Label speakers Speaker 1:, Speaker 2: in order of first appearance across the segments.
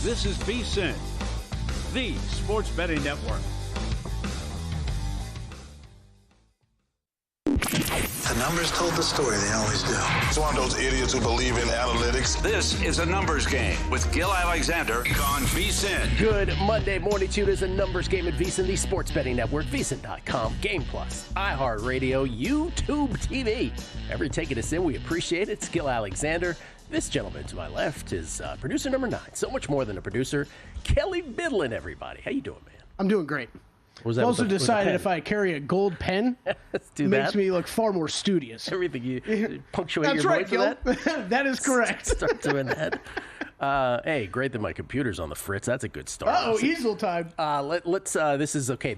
Speaker 1: This is VSiN, the sports betting network.
Speaker 2: The numbers told the story, they always do.
Speaker 3: It's one of those idiots who believe in analytics.
Speaker 1: This is a numbers game with Gill Alexander on VSiN.
Speaker 4: Good Monday morning to you. It is a numbers game at VSiN, the sports betting network, VSiN.com, Game Plus, iHeartRadio, YouTube TV. Every taking us in, we appreciate it. It's Gill Alexander. This gentleman to my left is producer number 9. So much more than a producer. Kelly Bidlin, everybody. How you doing, man?
Speaker 5: I'm doing great.
Speaker 4: Was
Speaker 5: I've also decided if I carry a gold pen, makes me look far more studious.
Speaker 4: Everything you punctuate
Speaker 5: That's
Speaker 4: your
Speaker 5: right,
Speaker 4: voice with
Speaker 5: Gil. That is correct.
Speaker 4: Start doing that. Hey, great that my computer's on the fritz. That's a good start.
Speaker 5: Uh-oh, easel time.
Speaker 4: Let's. This is okay.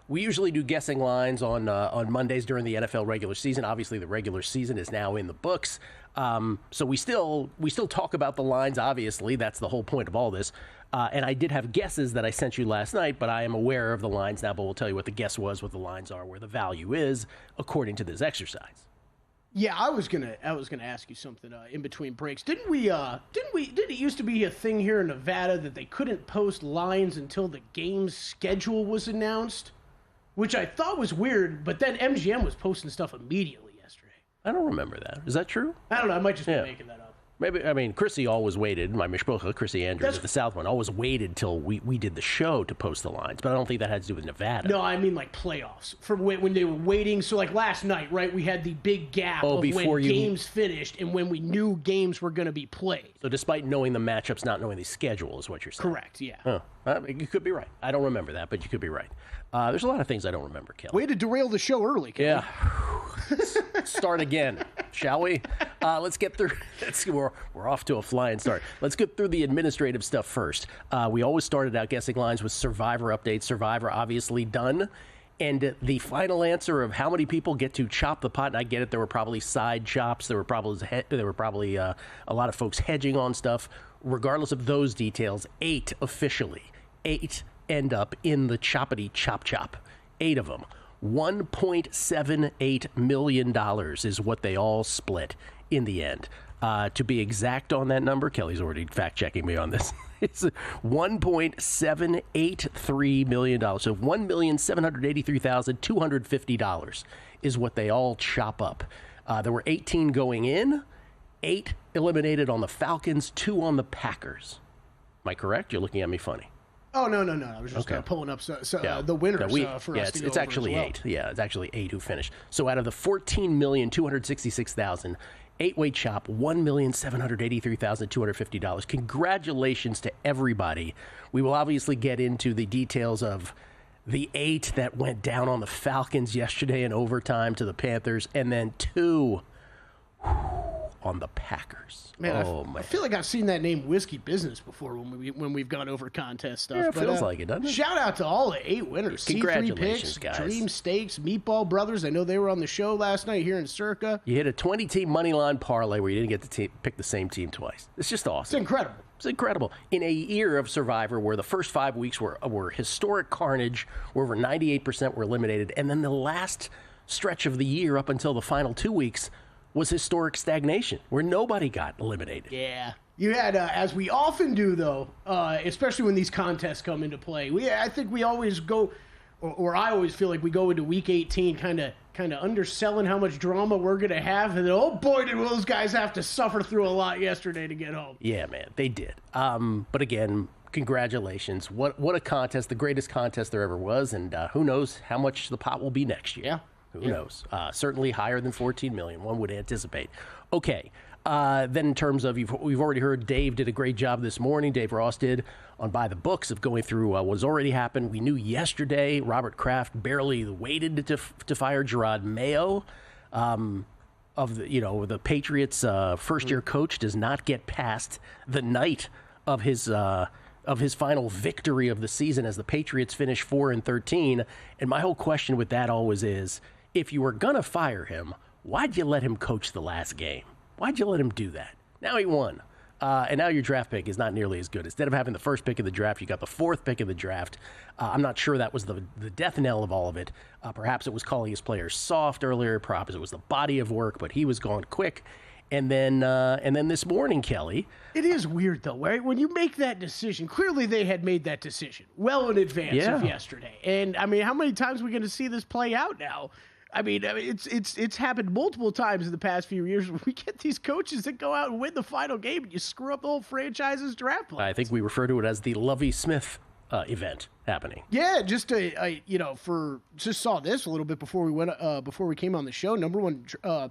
Speaker 4: We usually do guessing lines on Mondays during the NFL regular season. Obviously, the regular season is now in the books. So we still talk about the lines. Obviously, that's the whole point of all this. And I did have guesses that I sent you last night, but I am aware of the lines now. But we'll tell you what the guess was, what the lines are, where the value is, according to this exercise.
Speaker 5: Yeah, I was gonna ask you something in between breaks. Didn't it used to be a thing here in Nevada that they couldn't post lines until the game's schedule was announced? Which I thought was weird, but then MGM was posting stuff immediately yesterday.
Speaker 4: I don't remember that. Is that true?
Speaker 5: I don't know. I might just be making that up.
Speaker 4: Maybe. I mean, Chrissy always waited. My mishpocha, Chrissy Andrews at the South one, always waited till we did the show to post the lines. But I don't think that had to do with Nevada.
Speaker 5: No, I mean like playoffs for when they were waiting. So like last night, right? We had the big gap of when games finished and when we knew games were going to be played.
Speaker 4: So despite knowing the matchups, not knowing the schedule is what you're saying.
Speaker 5: Correct. Yeah.
Speaker 4: Huh. You could be right. I don't remember that, but you could be right. There's a lot of things I don't remember, Kelly.
Speaker 5: Way to derail the show early, Kelly.
Speaker 4: Yeah. Start again, shall we? Let's get through. We're off to a flying start. Let's get through the administrative stuff first. We always started out guessing lines with Survivor updates. Survivor obviously done. And the final answer of how many people get to chop the pot, and I get it, there were probably side chops. There were probably a lot of folks hedging on stuff. Regardless of those details, 8 officially. 8 end up in the choppity chop. 8 of them. $1.78 million is what they all split in the end. To be exact on that number, Kelly's already fact-checking me on this. It's $1.783 million. So $1,783,250 is what they all chop up. There were 18 going in, 8 eliminated on the Falcons, 2 on the Packers. Am I correct? You're looking at me funny.
Speaker 5: Oh, no. I was just pulling up the winners for us to go
Speaker 4: it's actually
Speaker 5: over as well.
Speaker 4: 8. Yeah, it's actually 8 who finished. So out of the 14,266,000, 8-way chop, $1,783,250. Congratulations to everybody. We will obviously get into the details of the 8 that went down on the Falcons yesterday in overtime to the Panthers, and then 2 on the Packers.
Speaker 5: Man, I feel like I've seen that name Whiskey Business before when we've gone over contest stuff.
Speaker 4: Yeah, it feels like it, doesn't it?
Speaker 5: Shout out to all the 8 winners.
Speaker 4: Congratulations,
Speaker 5: C3
Speaker 4: guys.
Speaker 5: Picks, Dream Stakes, Meatball Brothers. I know they were on the show last night here in Circa.
Speaker 4: You hit a 20-team money line parlay where you didn't get to pick the same team twice. It's just awesome.
Speaker 5: It's incredible.
Speaker 4: It's incredible. In a year of Survivor where the first 5 weeks were historic carnage, where over 98% were eliminated, and then the last stretch of the year up until the final 2 weeks was historic stagnation, where nobody got eliminated.
Speaker 5: Yeah. You had, as we often do, though, especially when these contests come into play, I think we always go, or I always feel like we go into Week 18 kind of underselling how much drama we're going to have, and then, oh boy, did those guys have to suffer through a lot yesterday to get home.
Speaker 4: Yeah, man, they did. But again, congratulations. What a contest, the greatest contest there ever was, and who knows how much the pot will be next year.
Speaker 5: Yeah.
Speaker 4: Who knows? Certainly higher than 14 million, one would anticipate. Okay, then in terms of, we've already heard Dave did a great job this morning. Dave Ross did on By the Books of going through what has already happened. We knew yesterday Robert Kraft barely waited to fire Gerard Mayo. Of the Patriots' first-year coach does not get past the night of his final victory of the season as the Patriots finish 4-13. And my whole question with that always is, if you were going to fire him, why'd you let him coach the last game? Why'd you let him do that? Now he won. And now your draft pick is not nearly as good. Instead of having the first pick of the draft, you got the 4th pick of the draft. I'm not sure that was the death knell of all of it. Perhaps it was calling his players soft earlier. Perhaps it was the body of work, but he was gone quick. And then this morning, Kelly.
Speaker 5: It is weird, though, right? When you make that decision, clearly they had made that decision well in advance of yesterday. And, I mean, how many times are we going to see this play out now? I mean, it's happened multiple times in the past few years where we get these coaches that go out and win the final game and you screw up the whole franchise's draft plans.
Speaker 4: I think we refer to it as the Lovie Smith event happening.
Speaker 5: Yeah, just just saw this a little bit before we came on the show. Number one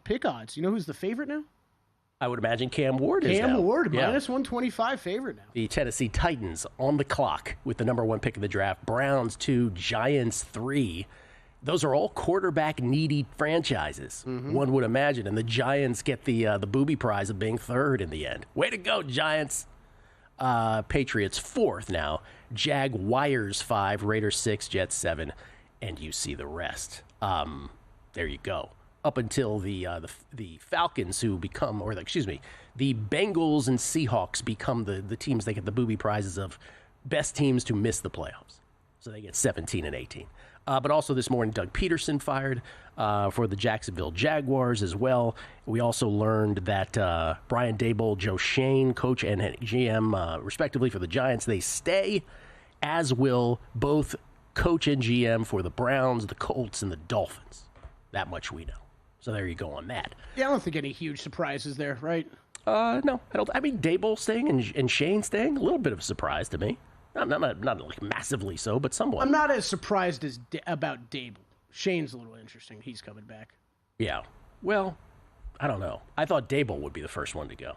Speaker 5: pick odds. You know who's the favorite now?
Speaker 4: I would imagine Cam Ward is now.
Speaker 5: Cam Ward, minus 125 favorite now.
Speaker 4: The Tennessee Titans on the clock with the number one pick of the draft. Browns 2, Giants 3. Those are all quarterback-needy franchises, one would imagine. And the Giants get the booby prize of being third in the end. Way to go, Giants. Patriots 4th now. Jaguars 5, Raiders 6, Jets 7. And you see the rest. There you go. Up until the Falcons who become, the Bengals and Seahawks become the teams that get the booby prizes of best teams to miss the playoffs. So they get 17 and 18. But also this morning, Doug Peterson fired for the Jacksonville Jaguars as well. We also learned that Brian Daboll, Joe Schoen, coach and GM, respectively, for the Giants, they stay, as will both coach and GM for the Browns, the Colts, and the Dolphins. That much we know. So there you go on that.
Speaker 5: Yeah, I don't think any huge surprises there, right?
Speaker 4: No, I don't. I mean, Daboll staying and Schoen staying, a little bit of a surprise to me. Not like massively so, but somewhat.
Speaker 5: I'm not as surprised as about Dable. Shane's a little interesting. He's coming back.
Speaker 4: Yeah. Well, I don't know. I thought Dable would be the first one to go,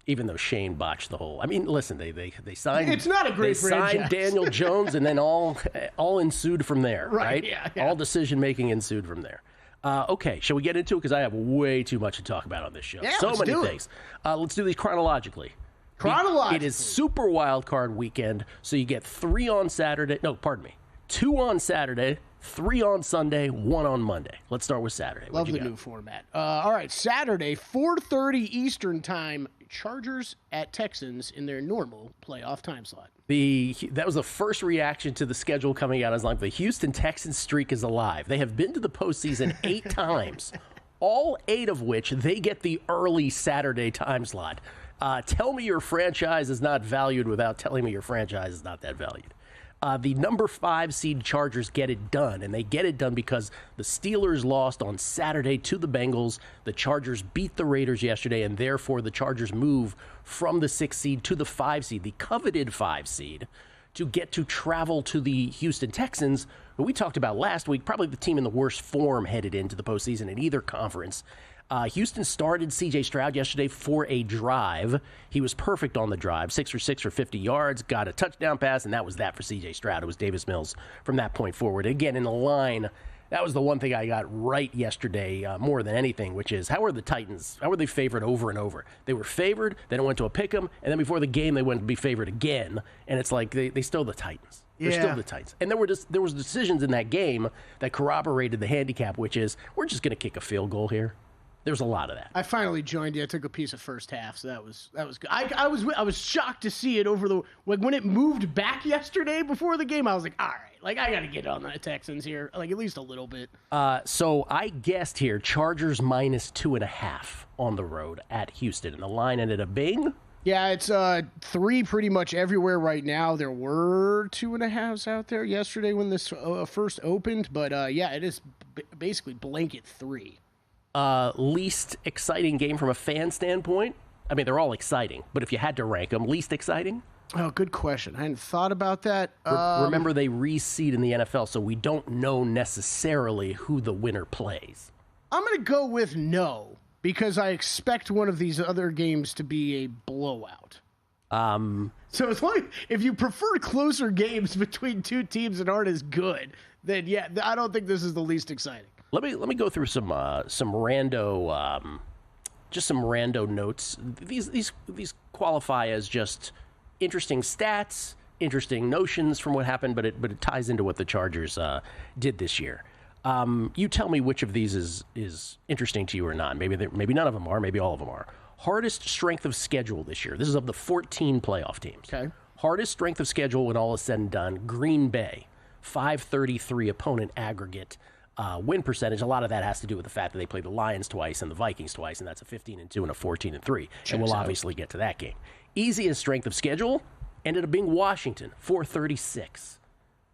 Speaker 4: even though Schoen botched the whole. I mean, listen, they signed.
Speaker 5: It's not a great franchise.
Speaker 4: They signed Daniel Jones, and then all ensued from there. Right.
Speaker 5: Yeah.
Speaker 4: All decision making ensued from there. Okay, shall we get into it? Because I have way too much to talk about on this show.
Speaker 5: Yeah,
Speaker 4: so many things. Let's do these chronologically. It is Super Wild Card weekend, so you get 3 on Saturday. No, pardon me. 2 on Saturday, 3 on Sunday, 1 on Monday. Let's start with Saturday.
Speaker 5: Love the new format. All right, Saturday, 4:30 Eastern Time, Chargers at Texans in their normal playoff time slot.
Speaker 4: That was the first reaction to the schedule coming out. I was like, the Houston Texans streak is alive. They have been to the postseason 8 times, all 8 of which they get the early Saturday time slot. Tell me your franchise is not valued without telling me your franchise is not that valued. The number 5 seed Chargers get it done, and they get it done because the Steelers lost on Saturday to the Bengals. The Chargers beat the Raiders yesterday, and therefore the Chargers move from the 6 seed to the 5 seed, the coveted 5 seed, to get to travel to the Houston Texans, who we talked about last week, probably the team in the worst form headed into the postseason in either conference. Houston started C.J. Stroud yesterday for a drive. He was perfect on the drive, 6 for 6 for 50 yards, got a touchdown pass, and that was that for C.J. Stroud. It was Davis Mills from that point forward. Again, in the line, that was the one thing I got right yesterday more than anything, which is how are the Titans, how were they favored over and over? They were favored, then it went to a pick'em, and then before the game they went to be favored again, and it's like they still the Titans. They're still the Titans. And there was decisions in that game that corroborated the handicap, which is we're just going to kick a field goal here. There's a lot of that.
Speaker 5: I finally joined you. I took a piece of first half, so that was good. I was shocked to see it over the when it moved back yesterday before the game. I was like, all right, I got to get on the Texans here, at least a little bit.
Speaker 4: So I guessed here Chargers minus 2.5 on the road at Houston, and the line ended up being.
Speaker 5: Yeah, it's 3 pretty much everywhere right now. There were 2.5s out there yesterday when this first opened, but it is basically blanket 3.
Speaker 4: Least exciting game from a fan standpoint? I mean, they're all exciting, but if you had to rank them, least exciting?
Speaker 5: Oh, good question. I hadn't thought about that.
Speaker 4: Remember, they reseed in the NFL, so we don't know necessarily who the winner plays.
Speaker 5: I'm going to go with no, because I expect one of these other games to be a blowout. So as long if you prefer closer games between 2 teams that aren't as good, then yeah, I don't think this is the least exciting.
Speaker 4: Let me go through some rando notes. These qualify as just interesting stats, interesting notions from what happened, but it ties into what the Chargers did this year. You tell me which of these is interesting to you or not. Maybe none of them are. Maybe all of them are. Hardest strength of schedule this year. This is of the 14 playoff teams.
Speaker 5: Okay.
Speaker 4: Hardest strength of schedule when all is said and done. Green Bay, 533 opponent aggregate. win percentage, a lot of that has to do with the fact that they played the Lions twice and the Vikings twice, and that's a 15-2 and a 14-3. And we'll obviously get to that game. Easiest strength of schedule ended up being Washington, 436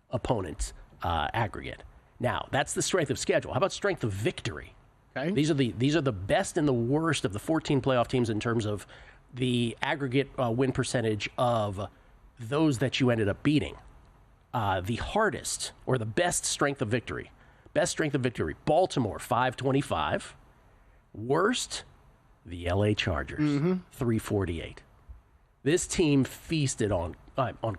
Speaker 4: opponent aggregate. Now, that's the strength of schedule. How about strength of victory? Okay. These are the best and the worst of the 14 playoff teams in terms of the aggregate win percentage of those that you ended up beating. The hardest or the best strength of victory. Best strength of victory, Baltimore, 525. Worst, the LA Chargers, 348. This team feasted on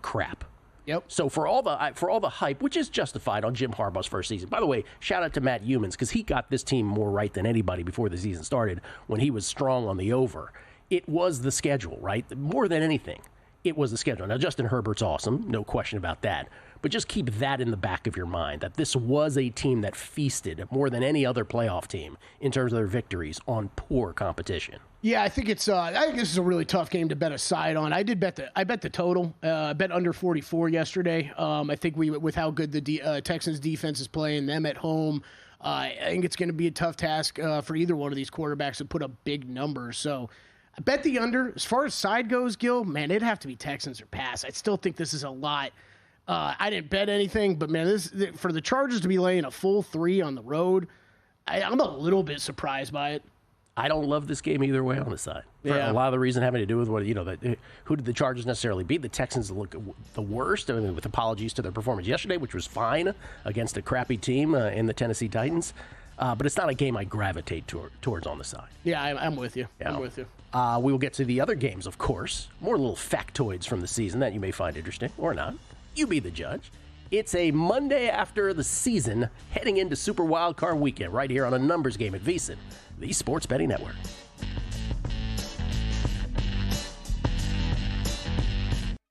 Speaker 4: crap.
Speaker 5: Yep.
Speaker 4: So for all the hype, which is justified on Jim Harbaugh's first season. By the way, shout out to Matt Humans because he got this team more right than anybody before the season started when he was strong on the over. It was the schedule, right? More than anything, it was the schedule. Now, Justin Herbert's awesome, no question about that. But just keep that in the back of your mind, that this was a team that feasted more than any other playoff team in terms of their victories on poor competition.
Speaker 5: Yeah, I think this is a really tough game to bet a side on. I bet the total. I bet under 44 yesterday. I think with how good the Texans defense is playing, them at home, I think it's going to be a tough task for either one of these quarterbacks to put up big numbers. So I bet the under. As far as side goes, Gill, man, it'd have to be Texans or pass. I still think this is a lot. I didn't bet anything, but man, for the Chargers to be laying a full 3 on the road, I'm a little bit surprised by it.
Speaker 4: I don't love this game either way on the side. For a lot of the reason having to do with who did the Chargers necessarily beat? The Texans look the worst. I mean, with apologies to their performance yesterday, which was fine against a crappy team in the Tennessee Titans. But it's not a game I gravitate towards on the side.
Speaker 5: Yeah, I'm with you. Yeah. I'm with you.
Speaker 4: We will get to the other games, of course. More little factoids from the season that you may find interesting or not. You be the judge. It's a Monday after the season, heading into Super Wildcard Weekend, right here on a numbers game at VSiN, the Sports Betting Network.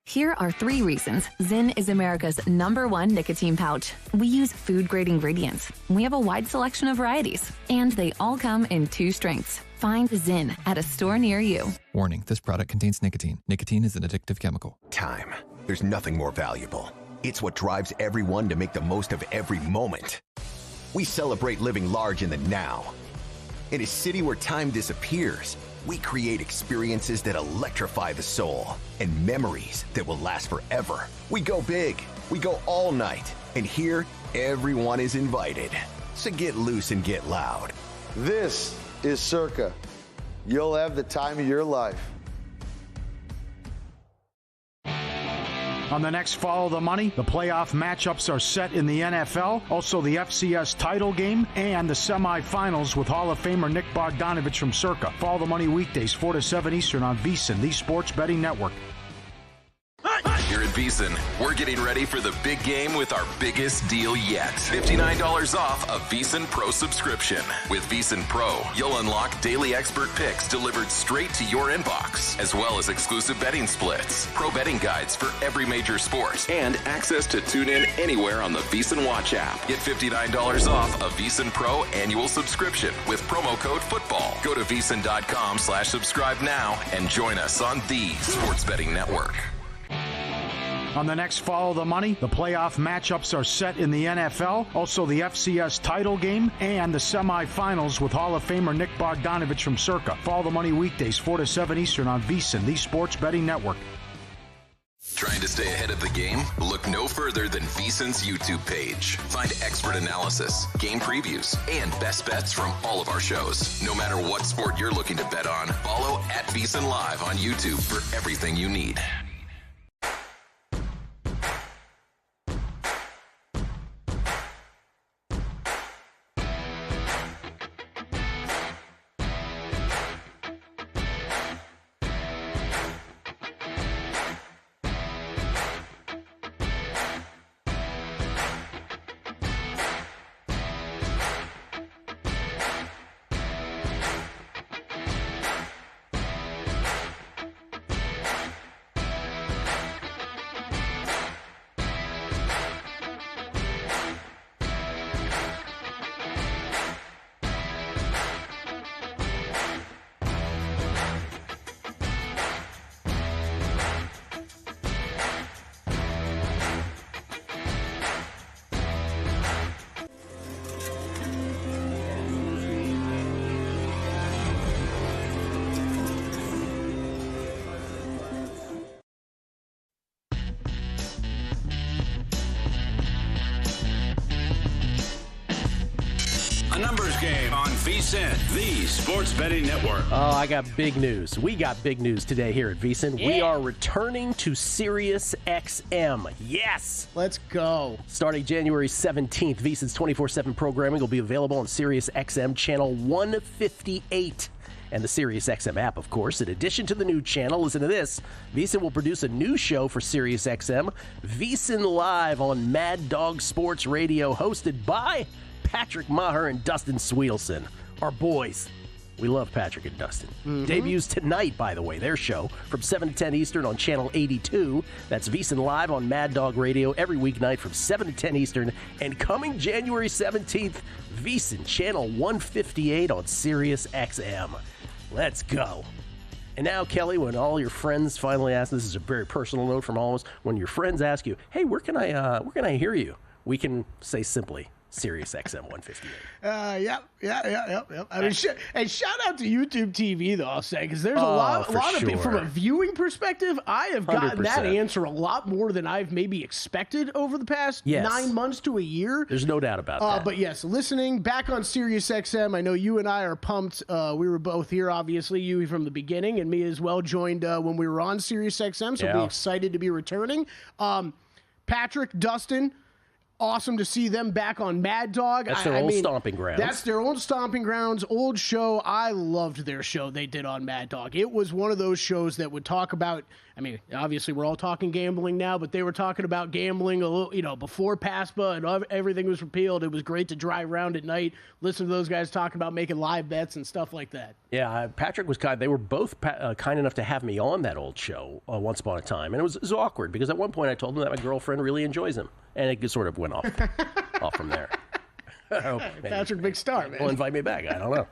Speaker 6: Here are 3 reasons ZYN is America's #1 nicotine pouch. We use food-grade ingredients. We have a wide selection of varieties, and they all come in 2 strengths. Find ZYN at a store near you.
Speaker 7: Warning, this product contains nicotine. Nicotine is an addictive chemical.
Speaker 8: Time. There's nothing more valuable. It's what drives everyone to make the most of every moment. We celebrate living large in the now. In a city where time disappears, we create experiences that electrify the soul and memories that will last forever. We go big. We go all night. And here, everyone is invited. So get loose and get loud.
Speaker 9: This is Circa. You'll have the time of your life.
Speaker 10: On the next Follow the Money, the playoff matchups are set in the NFL, also the FCS title game, and the semifinals with Hall of Famer Nick Bogdanovich from Circa. Follow the Money weekdays, 4 to 7 Eastern on VSiN, the Sports Betting Network.
Speaker 1: Here at VSiN, we're getting ready for the big game with our biggest deal yet. $59 off a VSiN Pro subscription. With VSiN Pro, you'll unlock daily expert picks delivered straight to your inbox, as well as exclusive betting splits, pro betting guides for every major sport, and access to tune in anywhere on the VSiN Watch app. Get $59 off a VSiN Pro annual subscription with promo code FOOTBALL. Go to VSiN.com/subscribe now and join us on the Sports Betting Network.
Speaker 10: On the next Follow the Money, the playoff matchups are set in the NFL, also the FCS title game, and the semifinals with Hall of Famer Nick Bogdanovich from Circa. Follow the Money weekdays, 4 to 7 Eastern on VSiN, the Sports Betting Network.
Speaker 1: Trying to stay ahead of the game? Look no further than VSiN's YouTube page. Find expert analysis, game previews, and best bets from all of our shows. No matter what sport you're looking to bet on, follow @VSiN Live on YouTube for everything you need.
Speaker 11: postgame on VSiN, the Sports Betting Network.
Speaker 4: Oh, I got big news. We got big news today here at VSiN.
Speaker 5: Yeah.
Speaker 4: We are returning to SiriusXM. Yes!
Speaker 5: Let's go.
Speaker 4: Starting January 17th, VSiN's 24/7 programming will be available on SiriusXM channel 158 and the SiriusXM app, of course. In addition to the new channel, listen to this, VSiN will produce a new show for SiriusXM, VSiN Live on Mad Dog Sports Radio, hosted by Patrick Maher and Dustin Swedelson, our boys. We love Patrick and Dustin. Debuts tonight, by the way, their show from 7 to 10 Eastern on Channel 82. That's VSiN Live on Mad Dog Radio every weeknight from 7 to 10 Eastern. And coming January 17th, VSiN Channel 158 on SiriusXM. Let's go. And now, Kelly, when all your friends finally ask, this is a very personal note from all of us, when your friends ask you, hey, where can I hear you? We can say simply, SiriusXM 158.
Speaker 5: Yep. I mean, and shout out to YouTube TV, though, I'll say, because there's a lot of people. From a viewing perspective, I have gotten
Speaker 4: 100%.
Speaker 5: that answer a lot more than I've maybe expected over the past 9 months to a year.
Speaker 4: There's no doubt about that.
Speaker 5: But yes, listening back on SiriusXM, I know you and I are pumped. We were both here, obviously, you from the beginning, and me as well, joined when we were on SiriusXM, so we're excited to be returning. Patrick, Dustin, awesome to see them back on Mad Dog.
Speaker 4: That's their old stomping grounds.
Speaker 5: That's their old stomping grounds, old show. I loved their show they did on Mad Dog. It was one of those shows that would talk about, I mean, obviously we're all talking gambling now, but they were talking about gambling a little, before PASPA and everything was repealed. It was great to drive around at night, listen to those guys talking about making live bets and stuff like that.
Speaker 4: Yeah, Patrick was kind. They were both kind enough to have me on that old show once upon a time, and it was awkward because at one point I told them that my girlfriend really enjoys him, and it just sort of went off from there.
Speaker 5: Patrick, big star, man.
Speaker 4: Will invite me back. I don't know.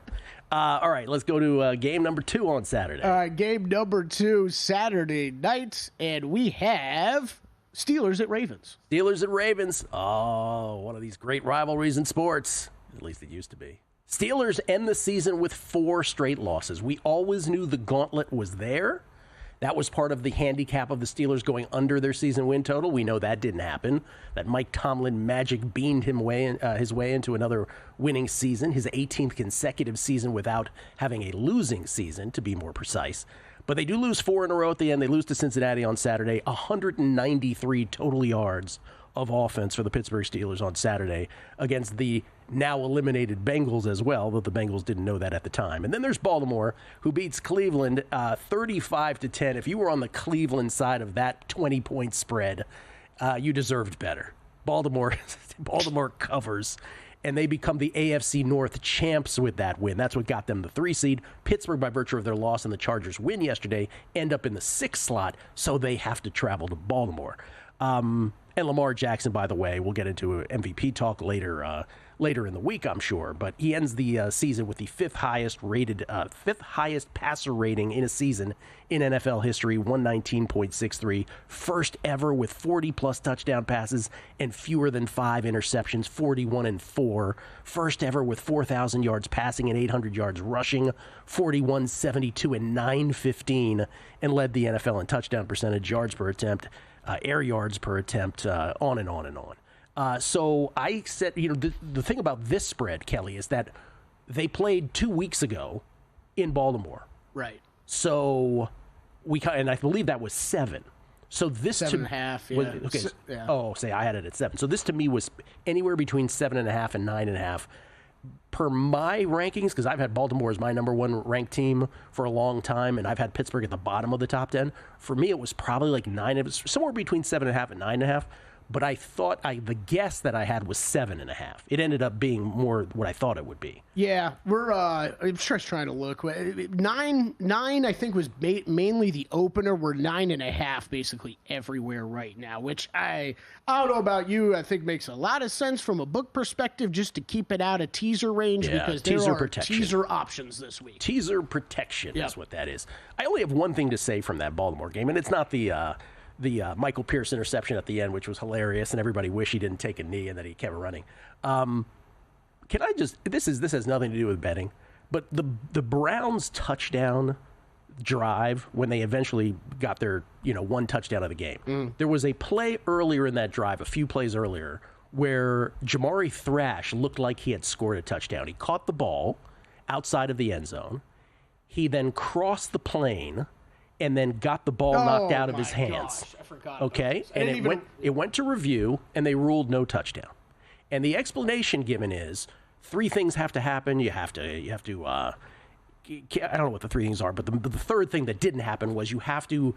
Speaker 4: All right, let's go to game number 2 on Saturday.
Speaker 5: All right, game number 2, Saturday night, and we have Steelers at Ravens.
Speaker 4: Steelers at Ravens. Oh, one of these great rivalries in sports. At least it used to be. Steelers end the season with 4 straight losses. We always knew the gauntlet was there. That was part of the handicap of the Steelers going under their season win total. We know that didn't happen. That Mike Tomlin magic beamed his way into another winning season, his 18th consecutive season without having a losing season, to be more precise. But they do lose 4 in a row at the end. They lose to Cincinnati on Saturday, 193 total yards of offense for the Pittsburgh Steelers on Saturday against the now eliminated Bengals as well, though the Bengals didn't know that at the time. And then there's Baltimore, who beats Cleveland 35-10. If you were on the Cleveland side of that 20-point spread, you deserved better. Baltimore covers, and they become the AFC North champs with that win. That's what got them the 3 seed. Pittsburgh, by virtue of their loss and the Chargers' win yesterday, end up in the 6th slot, so they have to travel to Baltimore. And Lamar Jackson, by the way, we'll get into MVP talk later in the week, I'm sure. But he ends the season with the 5th highest passer rating in a season in NFL history, 119.63. First ever with 40-plus touchdown passes and fewer than 5 interceptions, 41-4. First ever with 4,000 yards passing and 800 yards rushing, 41, 72, and 915, and led the NFL in touchdown percentage, yards per attempt, air yards per attempt, on and on and on. So I said, the thing about this spread, Kelly, is that they played 2 weeks ago in Baltimore.
Speaker 5: Right.
Speaker 4: So and I believe that was 7. So this
Speaker 5: 7.5. Yeah.
Speaker 4: Okay.
Speaker 5: Yeah.
Speaker 4: Oh, say I had it at 7. So this to me was anywhere between 7.5 and 9.5. Per my rankings, because I've had Baltimore as my number 1 ranked team for a long time, and I've had Pittsburgh at the bottom of the top 10. For me, it was probably like 9. It was somewhere between 7.5 and 9.5. But I thought the guess that I had was 7.5. It ended up being more what I thought it would be.
Speaker 5: Yeah, we're. I'm just trying to look. 9, I think, was mainly the opener. We're 9.5 basically everywhere right now, which I don't know about you. I think makes a lot of sense from a book perspective, just to keep it out of teaser range, because there are teaser options this week.
Speaker 4: Teaser protection is what that is. I only have one thing to say from that Baltimore game, and it's not the Michael Pierce interception at the end, which was hilarious, and everybody wished he didn't take a knee and that he kept running. Can I just, this has nothing to do with betting, but the Browns touchdown drive, when they eventually got their 1 touchdown of the game, there was a play earlier in that drive, a few plays earlier, where Jamari Thrash looked like he had scored a touchdown. He caught the ball outside of the end zone. He then crossed the plane and then got the ball knocked out of his hands.
Speaker 5: Gosh, I forgot.
Speaker 4: Okay, and it went to review, and they ruled no touchdown. And the explanation given is 3 things have to happen. You have to. I don't know what the 3 things are, but the third thing that didn't happen was you have to,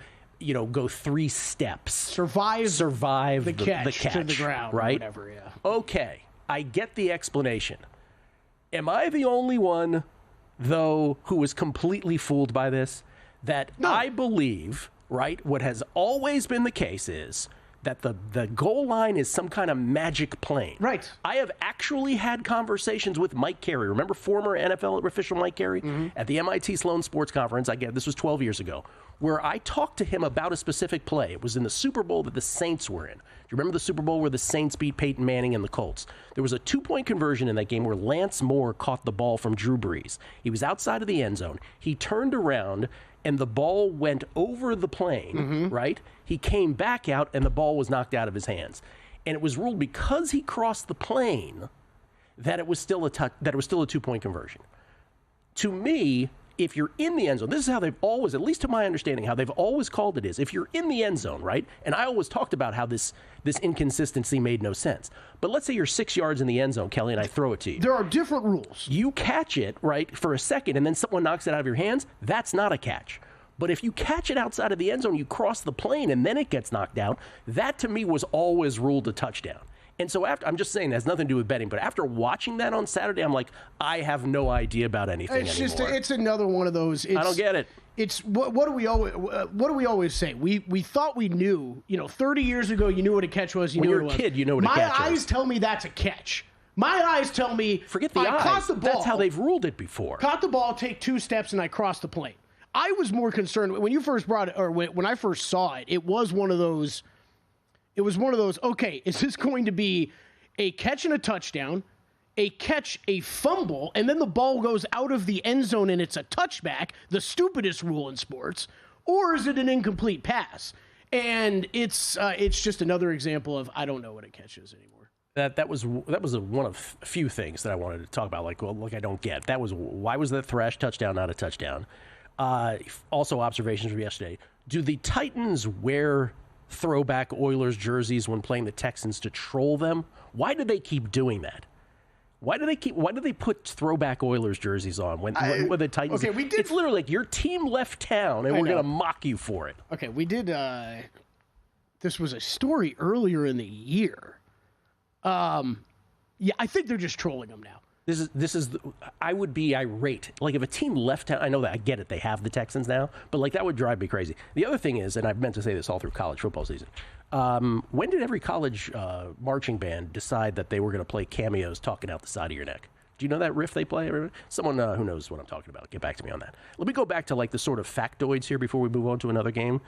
Speaker 4: go 3 steps.
Speaker 5: Survive the catch to the ground,
Speaker 4: right?
Speaker 5: Or whatever. Yeah.
Speaker 4: Okay, I get the explanation. Am I the only one, though, who was completely fooled by this? That no. I believe, right, what has always been the case is that the goal line is some kind of magic plane.
Speaker 5: Right.
Speaker 4: I have actually had conversations with Mike Carey. Remember former NFL official Mike Carey? Mm-hmm. At the MIT Sloan Sports Conference, this was 12 years ago, where I talked to him about a specific play. It was in the Super Bowl that the Saints were in. Do you remember the Super Bowl where the Saints beat Peyton Manning and the Colts? There was a 2-point conversion in that game where Lance Moore caught the ball from Drew Brees. He was outside of the end zone. He turned around, and the ball went over the plane, right? He came back out, and the ball was knocked out of his hands. And it was ruled because he crossed the plane that it was still a 2-point conversion. To me, if you're in the end zone, this is how they've always, at least to my understanding, how they've always called it is, if you're in the end zone, right? And I always talked about how this inconsistency made no sense. But let's say you're 6 yards in the end zone, Kelly, and I throw it to you.
Speaker 5: There are different rules.
Speaker 4: You catch it, right, for a second, and then someone knocks it out of your hands, that's not a catch. But if you catch it outside of the end zone, you cross the plane, and then it gets knocked out, that to me was always ruled a touchdown. And so I'm just saying, it has nothing to do with betting, but after watching that on Saturday, I'm like, I have no idea about anything anymore.
Speaker 5: It's another one of those.
Speaker 4: I don't get it.
Speaker 5: It's what do we always say? We thought we knew. 30 years ago, you knew what a catch was.
Speaker 4: When you're a kid, you know what a catch is.
Speaker 5: My eyes tell me that's a catch. My eyes tell me,
Speaker 4: forget the eyes.
Speaker 5: Caught the ball.
Speaker 4: That's how they've ruled it before.
Speaker 5: Caught the ball, take 2 steps, and I crossed the plane. I was more concerned when you first brought it, or when I first saw it. It was one of those. Okay, is this going to be a catch and a touchdown, a catch, a fumble, and then the ball goes out of the end zone and it's a touchback, the stupidest rule in sports, or is it an incomplete pass? And it's just another example of I don't know what a catch is anymore.
Speaker 4: That was one of a few things that I wanted to talk about. Like I don't get. That was why was that Thrash touchdown not a touchdown? Also observations from yesterday. Do the Titans wear throwback Oilers jerseys when playing the Texans to troll them? Why do they keep doing that? Why do they put throwback Oilers jerseys on when the Titans?
Speaker 5: Okay, we did.
Speaker 4: It's literally like your team left town and we're going to mock you for it.
Speaker 5: Okay, we did. This was a story earlier in the year. Yeah, I think they're just trolling them now.
Speaker 4: I would be irate. Like if a team left town, I know that, I get it, they have the Texans now, but like that would drive me crazy. The other thing is, and I've meant to say this all through college football season, when did every college marching band decide that they were going to play cameos talking out the side of your neck? Do you know that riff they play? Someone who knows what I'm talking about, get back to me on that. Let me go back to like the sort of factoids here before we move on to another game.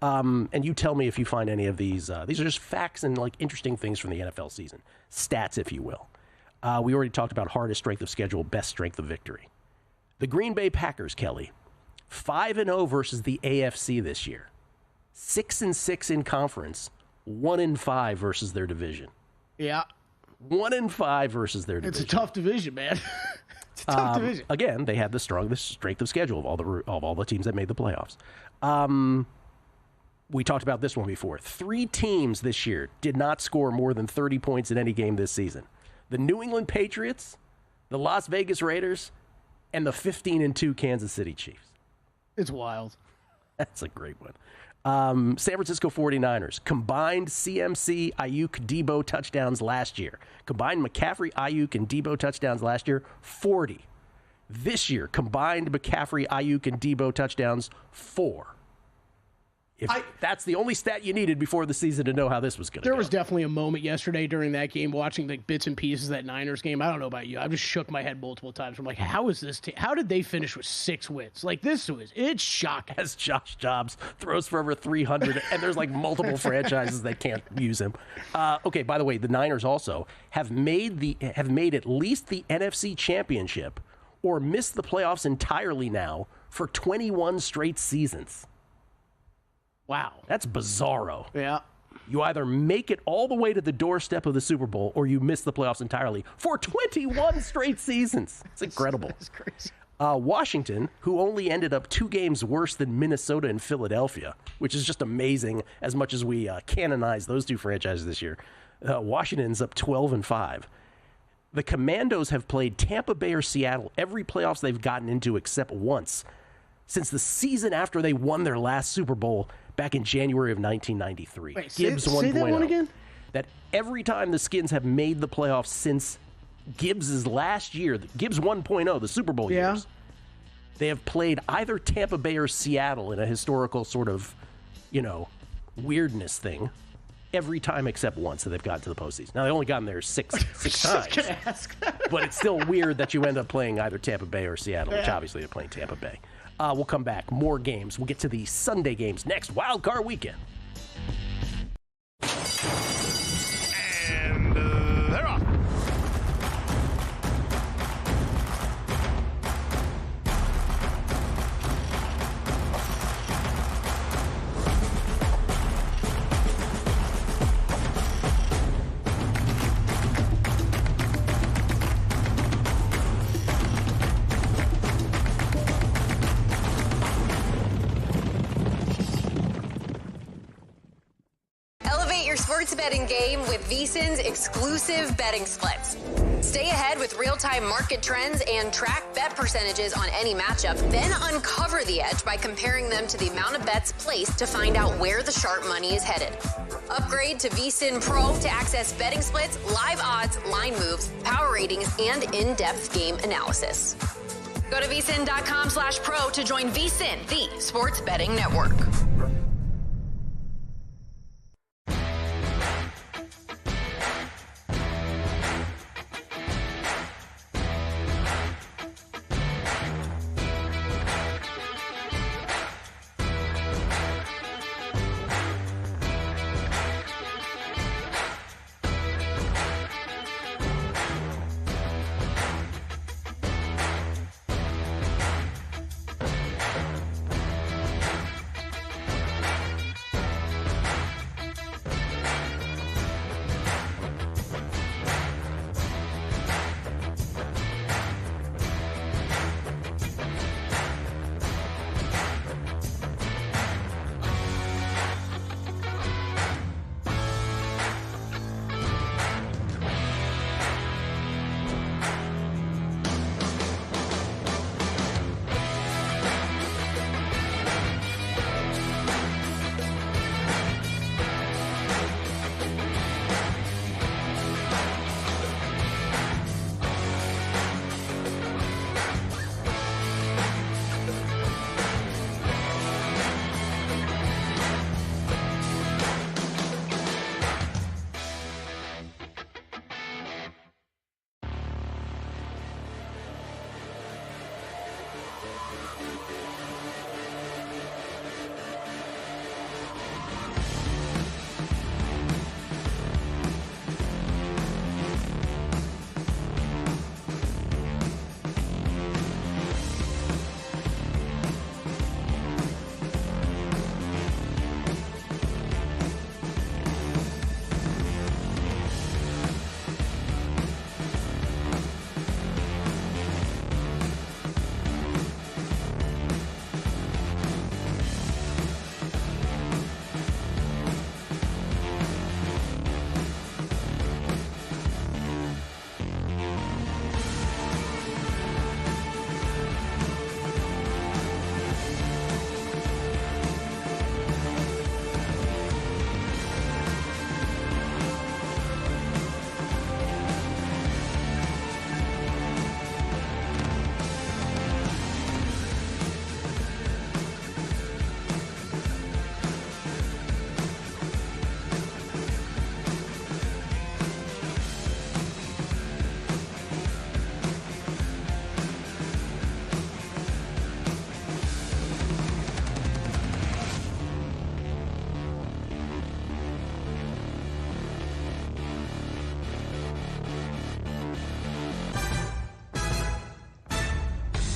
Speaker 4: And you tell me if you find any of these. These are just facts and like interesting things from the NFL season. Stats, if you will. We already talked about hardest strength of schedule, best strength of victory. The Green Bay Packers, Kelly, 5-0 versus the AFC this year. 6-6 in conference, 1-5 versus their division.
Speaker 5: Yeah.
Speaker 4: 1-5 versus their division.
Speaker 5: It's a tough division, man. It's a tough division.
Speaker 4: Again, they had the strongest strength of schedule of all the teams that made the playoffs. We talked about this one before. 3 teams this year did not score more than 30 points in any game this season. The New England Patriots, the Las Vegas Raiders, and the 15-2 Kansas City Chiefs.
Speaker 5: It's wild.
Speaker 4: That's a great one. San Francisco 49ers, combined CMC, Ayuk, Debo touchdowns last year. Combined McCaffrey, Ayuk, and Debo touchdowns last year, 40. This year, combined McCaffrey, Ayuk, and Debo touchdowns, 4. That's the only stat you needed before the season to know how this was going to go.
Speaker 5: There was definitely a moment yesterday during that game, watching the bits and pieces of that Niners game. I don't know about you. I just shook my head multiple times. I'm like, how is this how did they finish with 6 wins? Like, it's shocking.
Speaker 4: As Josh Jobs throws for over 300, and there's like multiple franchises that can't use him. Okay, by the way, the Niners also have made at least the NFC Championship or missed the playoffs entirely now for 21 straight seasons. Wow. That's bizarro.
Speaker 5: Yeah.
Speaker 4: You either make it all the way to the doorstep of the Super Bowl or you miss the playoffs entirely for 21 straight seasons. It's incredible.
Speaker 5: That's crazy.
Speaker 4: Washington, who only ended up 2 games worse than Minnesota and Philadelphia, which is just amazing as much as we canonize those 2 franchises this year. Washington's up 12-5. The Commandos have played Tampa Bay or Seattle every playoffs they've gotten into except once since the season after they won their last Super Bowl back in January of 1993.
Speaker 5: Wait,
Speaker 4: Gibbs
Speaker 5: say
Speaker 4: 1.0.
Speaker 5: that one again?
Speaker 4: That every time the Skins have made the playoffs since Gibbs' last year, Gibbs 1.0, the Super Bowl years, they have played either Tampa Bay or Seattle in a historical sort of, weirdness thing every time except once that they've gotten to the postseason. Now, they've only gotten there six times. But it's still weird that you end up playing either Tampa Bay or Seattle, which obviously they're playing Tampa Bay. We'll come back. More games. We'll get to the Sunday games next. Wild Card Weekend.
Speaker 10: And they're off.
Speaker 12: Sports betting game with VSiN's exclusive betting splits. Stay ahead with real-time market trends and track bet percentages on any matchup. Then uncover the edge by comparing them to the amount of bets placed to find out where the sharp money is headed. Upgrade to VSiN Pro to access betting splits, live odds, line moves, power ratings, and in-depth game analysis. Go to vsin.com/pro to join VSiN, the sports betting network.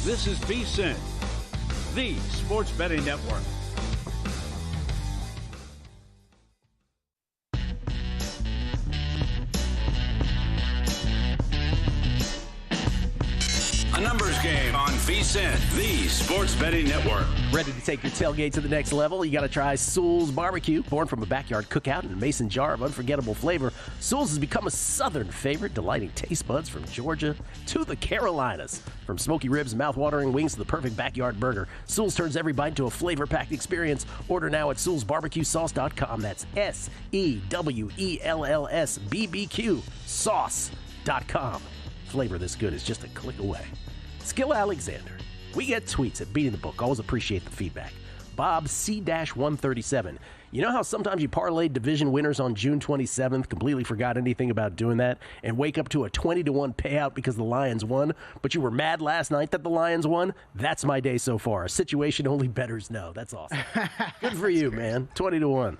Speaker 11: This is VSiN, the sports betting network. Game on VSiN, the sports betting network.
Speaker 4: Ready to take your tailgate to the next level? You got to try Sewell's Barbecue. Born from a backyard cookout in a mason jar of unforgettable flavor, Sewell's has become a southern favorite, delighting taste buds from Georgia to the Carolinas. From smoky ribs, mouth-watering wings to the perfect backyard burger, Sewell's turns every bite into a flavor-packed experience. Order now at SewellsBarbecueSauce.com. That's SEWELLS BBQ sauce.com. Flavor this good is just a click away. Skill Alexander. We get tweets at Beating the Book. Always appreciate the feedback. Bob C-137. You know how sometimes you parlay division winners on June 27th, completely forgot anything about doing that, and wake up to a 20-1 payout because the Lions won, but you were mad last night that the Lions won? That's my day so far. A situation only bettors know. That's awesome. Good for you, man. 20-1.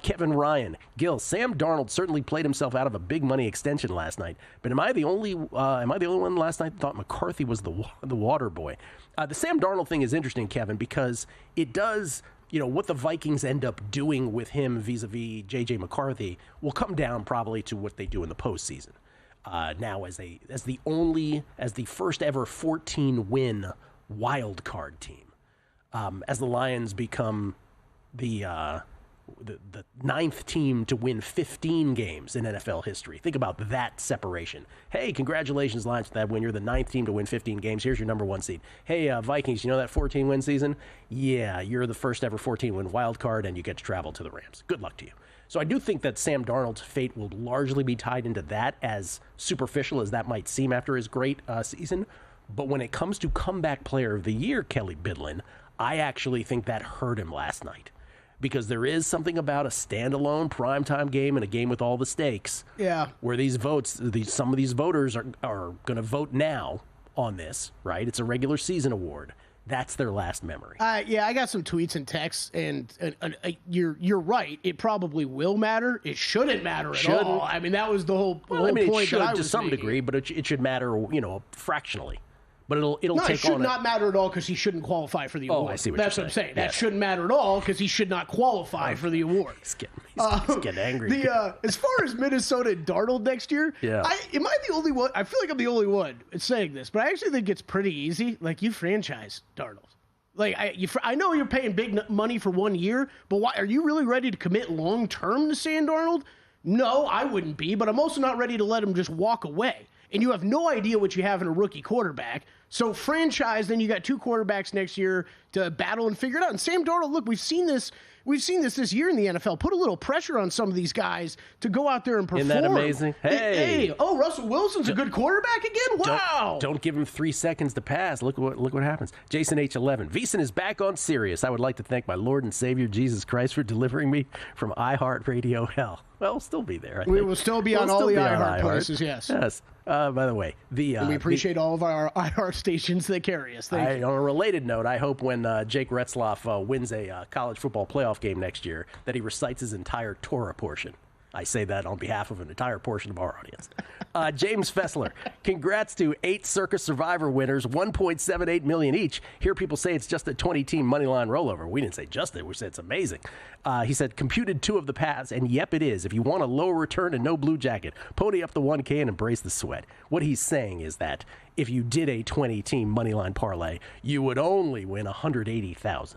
Speaker 4: Kevin Ryan, Gill, Sam Darnold certainly played himself out of a big money extension last night. But am I the only one last night that thought McCarthy was the water boy? The Sam Darnold thing is interesting, Kevin, because it does, what the Vikings end up doing with him vis-a-vis J.J. McCarthy will come down probably to what they do in the postseason. Now, as the first ever 14-win wild card team, as the Lions become the ninth team to win 15 games in NFL history. Think about that separation. Hey, congratulations, Lions, for that win. You're the ninth team to win 15 games. Here's your number one seed. Hey, Vikings, you know that 14-win season? Yeah, you're the first ever 14-win wild card, and you get to travel to the Rams. Good luck to you. So I do think that Sam Darnold's fate will largely be tied into that, as superficial as that might seem after his great season. But when it comes to comeback player of the year, Kelly Bidlin, I actually think that hurt him last night. Because there is something about a standalone primetime game and a game with all the stakes. Yeah. Where these votes, some of these voters are going to vote now on this, right? It's a regular season award. That's their last memory.
Speaker 5: Yeah, I got some tweets and texts, and you're right. It probably will matter. It shouldn't matter at all. I mean, that was the whole point.
Speaker 4: It should
Speaker 5: that I
Speaker 4: to
Speaker 5: was
Speaker 4: some
Speaker 5: making.
Speaker 4: degree, but it should matter, fractionally. But it'll
Speaker 5: No,
Speaker 4: take
Speaker 5: it should
Speaker 4: on
Speaker 5: not matter at all because he shouldn't qualify for the award.
Speaker 4: I see what
Speaker 5: That's
Speaker 4: you're
Speaker 5: what I'm
Speaker 4: saying.
Speaker 5: saying. That shouldn't matter at all because he should not qualify for the award.
Speaker 4: He's getting angry.
Speaker 5: As far as Minnesota and Darnold next year,
Speaker 4: Yeah.
Speaker 5: Am I the only one? I feel like I'm the only one saying this, but I actually think it's pretty easy. Like, you franchise Darnold. Like, I know you're paying big money for 1 year, but why are you really ready to commit long term to Sam Darnold? No, I wouldn't be, but I'm also not ready to let him just walk away. And you have no idea what you have in a rookie quarterback. So franchise, then you got two quarterbacks next year to battle and figure it out. And Sam Darnold, look, we've seen this this year in the NFL. Put a little pressure on some of these guys to go out there and perform.
Speaker 4: Isn't that amazing? Hey.
Speaker 5: Oh, Russell Wilson's a good quarterback again? Wow.
Speaker 4: Don't give him 3 seconds to pass. Look what happens. Jason H11. VSiN is back on Sirius. I would like to thank my Lord and Savior Jesus Christ for delivering me from iHeartRadio hell. Well, we'll still be there.
Speaker 5: We will still be on all the iHeart places, yes.
Speaker 4: Yes. By the way,
Speaker 5: we appreciate all of our iHeart stations that carry us. Thank you.
Speaker 4: On a related note, I hope when Jake Retzloff wins a college football playoff game next year that he recites his entire Torah portion. I say that on behalf of an entire portion of our audience. James Fessler, congrats to 8 Circus Survivor winners, $1.78 million each. Hear people say it's just a 20-team moneyline rollover. We didn't say just it. We said it's amazing. He said, computed 2 of the paths, and yep, it is. If you want a lower return and no blue jacket, pony up the 1K and embrace the sweat. What he's saying is that if you did a 20-team moneyline parlay, you would only win $180,000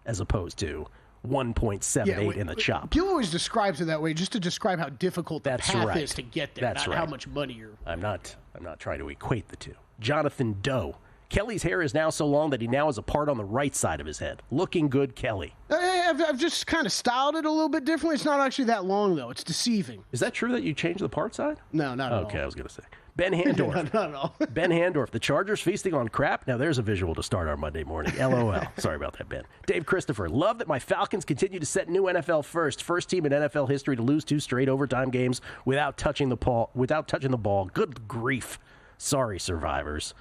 Speaker 4: as opposed to 1.78 in the chop.
Speaker 5: Gill always describes it that way just to describe how difficult the path is to get there, not how much money you're...
Speaker 4: I'm not trying to equate the two. Jonathan Doe. Kelly's hair is now so long that he now has a part on the right side of his head. Looking good, Kelly.
Speaker 5: I've just kind of styled it a little bit differently. It's not actually that long, though. It's deceiving.
Speaker 4: Is that true that you changed the part side?
Speaker 5: No, not at all.
Speaker 4: Okay, I was going to say. Ben Handorf.
Speaker 5: Not at all.
Speaker 4: Ben Handorf. The Chargers feasting on crap? Now there's a visual to start our Monday morning. LOL. Sorry about that, Ben. Dave Christopher. Love that my Falcons continue to set new NFL first. First team in NFL history to lose 2 straight overtime games without touching the ball. Good grief. Sorry, survivors.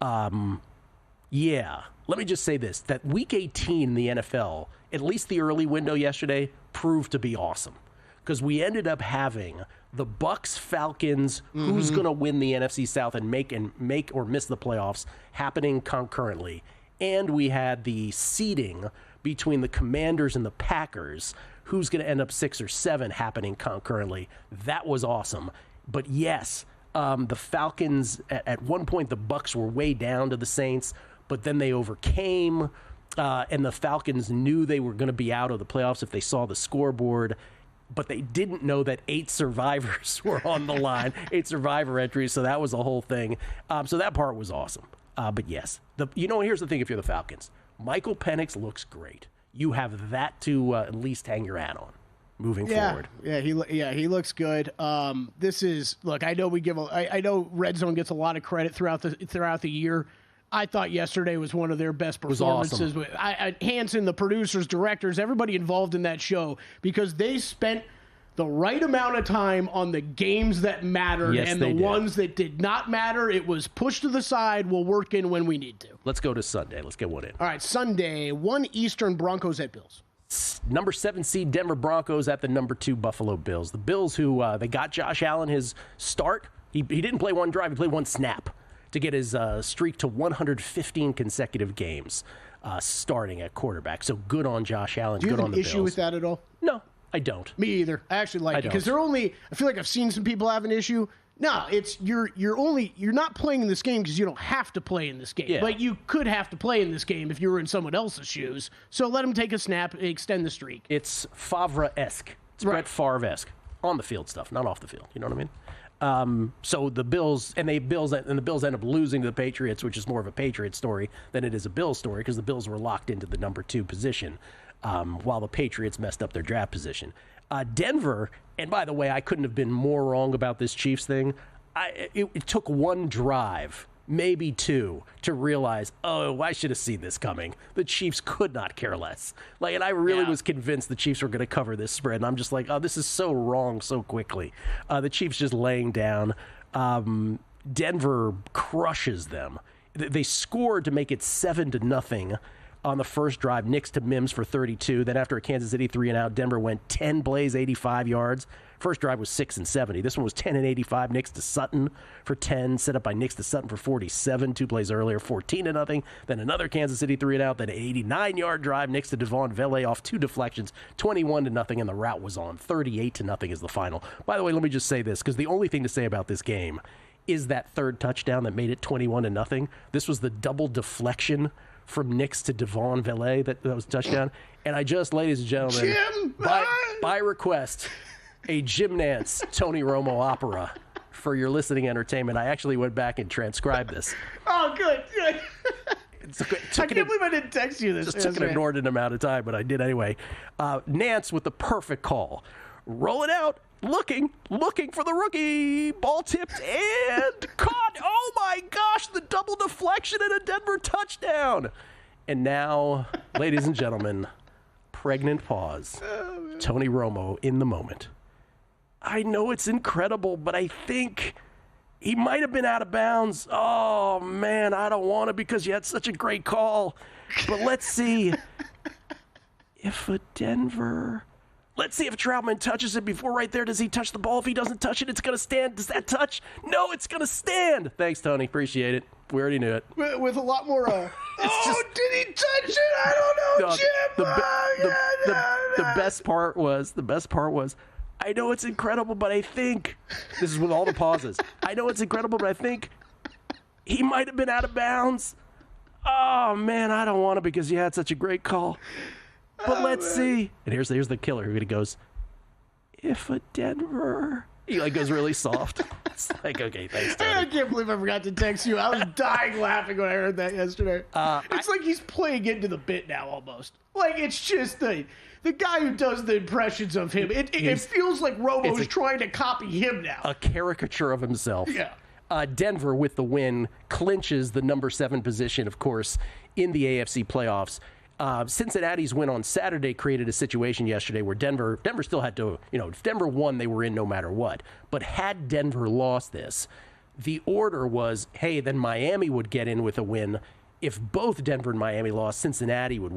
Speaker 4: Yeah. Let me just say this. That Week 18 in the NFL, at least the early window yesterday, proved to be awesome. Because we ended up having the Bucks, Falcons, who's going to win the NFC South and make or miss the playoffs happening concurrently. And we had the seeding between the Commanders and the Packers, who's going to end up 6 or 7 happening concurrently. That was awesome. But yes, The Falcons, at one point, the Bucs were way down to the Saints, but then they overcame, and the Falcons knew they were going to be out of the playoffs if they saw the scoreboard, but they didn't know that 8 survivors were on the line, 8 survivor entries, so that was the whole thing. So that part was awesome. But yes, here's the thing if you're the Falcons. Michael Penix looks great. You have that to at least hang your hat on moving forward.
Speaker 5: Yeah, he looks good. This is look. I know I know Red Zone gets a lot of credit throughout the year. I thought yesterday was one of their best performances. Awesome. Hanson, the producers, directors, everybody involved in that show, because they spent the right amount of time on the games that mattered, and the ones that did not matter, it was pushed to the side. We'll work in when we need to.
Speaker 4: Let's go to Sunday. Let's get one in.
Speaker 5: All right, Sunday, 1 Eastern, Broncos at Bills.
Speaker 4: Number 7 seed Denver Broncos at the number 2 Buffalo Bills. The Bills, who they got Josh Allen his start. He didn't play one drive. He played one snap to get his streak to 115 consecutive games starting at quarterback. So good on Josh Allen.
Speaker 5: Do you
Speaker 4: good
Speaker 5: have
Speaker 4: on
Speaker 5: an
Speaker 4: the
Speaker 5: issue
Speaker 4: Bills.
Speaker 5: with that at all?
Speaker 4: No, I don't.
Speaker 5: Me either. I actually like it because I feel like I've seen some people have an issue. No, it's you're not playing in this game because you don't have to play in this game.
Speaker 4: Yeah.
Speaker 5: But you could have to play in this game if you were in someone else's shoes. So let him take a snap, extend the streak.
Speaker 4: It's Favre-esque. It's Brett Favre-esque. On the field stuff, not off the field. You know what I mean? So the Bills end up losing to the Patriots, which is more of a Patriots story than it is a Bills story, because the Bills were locked into the number 2 position while the Patriots messed up their draft position. Denver, and by the way, I couldn't have been more wrong about this Chiefs thing. It took one drive, maybe 2, to realize, I should have seen this coming. The Chiefs could not care less. And I really was convinced the Chiefs were going to cover this spread, and I'm just like, this is so wrong so quickly. The Chiefs just laying down. Denver crushes them. They scored to make it 7-0 on the first drive. Knicks to Mims for 32. Then after a Kansas City 3-and-out, Denver went 10 plays, 85 yards. First drive was 6-70. This one was 10-85. Knicks to Sutton for 10. Set up by Knicks to Sutton for 47. 2 plays earlier, 14-0. Then another Kansas City 3-and-out. Then an 89-yard drive. Knicks to Devon Vele off 2 deflections, 21-0, and the route was on. 38-0 is the final. By the way, let me just say this, because the only thing to say about this game is that third touchdown that made it 21-0. This was the double deflection from Knicks to Devon Vele that was a touchdown. And I just, ladies and gentlemen, by request, a Jim Nance Tony Romo opera for your listening entertainment. I actually went back and transcribed this.
Speaker 5: Oh, good. I can't believe I didn't text you this.
Speaker 4: Just took an inordinate amount of time, but I did anyway. Nance with the perfect call. Roll it out. Looking for the rookie. Ball tipped and caught. Oh, my gosh, the double deflection and a Denver touchdown. And now, ladies and gentlemen, pregnant pause. Tony Romo in the moment. I know it's incredible, but I think he might have been out of bounds. Oh, man, I don't want to because you had such a great call. But let's see if Let's see if Troutman touches it before right there. Does he touch the ball? If he doesn't touch it, it's going to stand. Does that touch? No, it's going to stand. Thanks, Tony. Appreciate it. We already knew it.
Speaker 5: With a lot more, did he touch it? I don't know, Jim.
Speaker 4: The best part was, I know it's incredible, but I think, this is with all the pauses, I know it's incredible, but I think he might have been out of bounds. Oh, man, I don't want to because you had such a great call. But let's see. And here's the killer who goes, if a Denver. He goes really soft. It's like, okay, thanks, Tony.
Speaker 5: I can't believe I forgot to text you. I was dying laughing when I heard that yesterday. It's like he's playing into the bit now almost. It's just the guy who does the impressions of him. It feels like Romo's trying to copy him now.
Speaker 4: A caricature of himself.
Speaker 5: Yeah.
Speaker 4: Denver, with the win, clinches the number 7 position, of course, in the AFC playoffs. Cincinnati's win on Saturday created a situation yesterday where Denver still had to, if Denver won, they were in no matter what. But had Denver lost this, the order was, hey, then Miami would get in with a win. If both Denver and Miami lost, Cincinnati would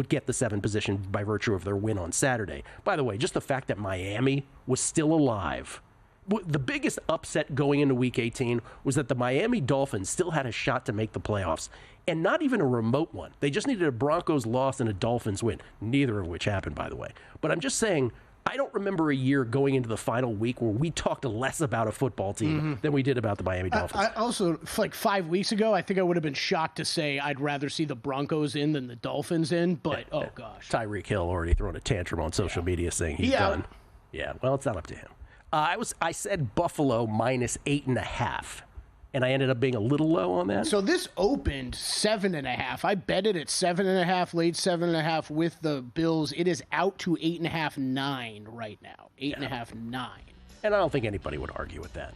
Speaker 4: get the 7th position by virtue of their win on Saturday. By the way, just the fact that Miami was still alive. The biggest upset going into Week 18 was that the Miami Dolphins still had a shot to make the playoffs, and not even a remote one. They just needed a Broncos loss and a Dolphins win, neither of which happened, by the way. But I'm just saying, I don't remember a year going into the final week where we talked less about a football team than we did about the Miami Dolphins.
Speaker 5: I also, like 5 weeks ago, I think I would have been shocked to say I'd rather see the Broncos in than the Dolphins in, but oh gosh.
Speaker 4: Tyreek Hill already throwing a tantrum on social media saying he's done. Yeah, well, it's not up to him. I said Buffalo minus 8.5. And I ended up being a little low on that.
Speaker 5: So this opened 7.5. I bet it at 7.5, laid 7.5 with the Bills. It is out to 8.5, 9 right now. 8.5, 9.
Speaker 4: And I don't think anybody would argue with that.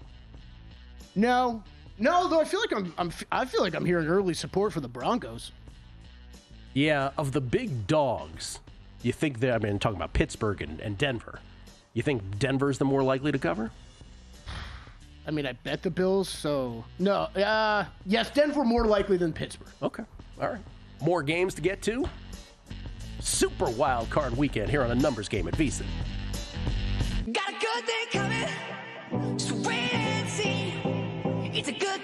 Speaker 5: No, though I feel like I'm hearing early support for the Broncos.
Speaker 4: Yeah, of the big dogs, you think that, talking about Pittsburgh and Denver, you think Denver's the more likely to cover?
Speaker 5: I bet the Bills, so... No, yes, Denver more likely than Pittsburgh.
Speaker 4: Okay, all right. More games to get to? Super wild card weekend here on a numbers game at VSiN.
Speaker 13: Got a good thing coming, just wait and see. It's a good.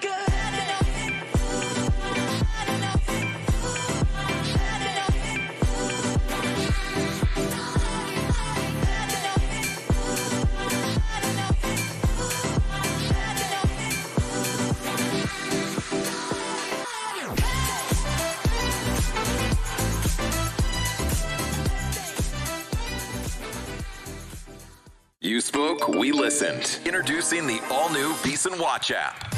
Speaker 1: You spoke, we listened. Introducing the all-new VSiN Watch app.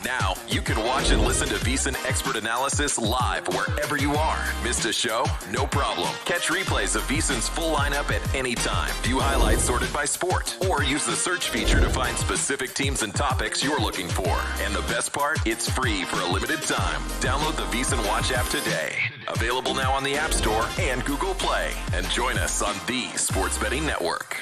Speaker 1: Now, you can watch and listen to VSiN expert analysis live wherever you are. Missed a show? No problem. Catch replays of VSiN's full lineup at any time. View highlights sorted by sport. Or use the search feature to find specific teams and topics you're looking for. And the best part? It's free for a limited time. Download the VSiN Watch app today. Available now on the App Store and Google Play. And join us on the Sports Betting Network.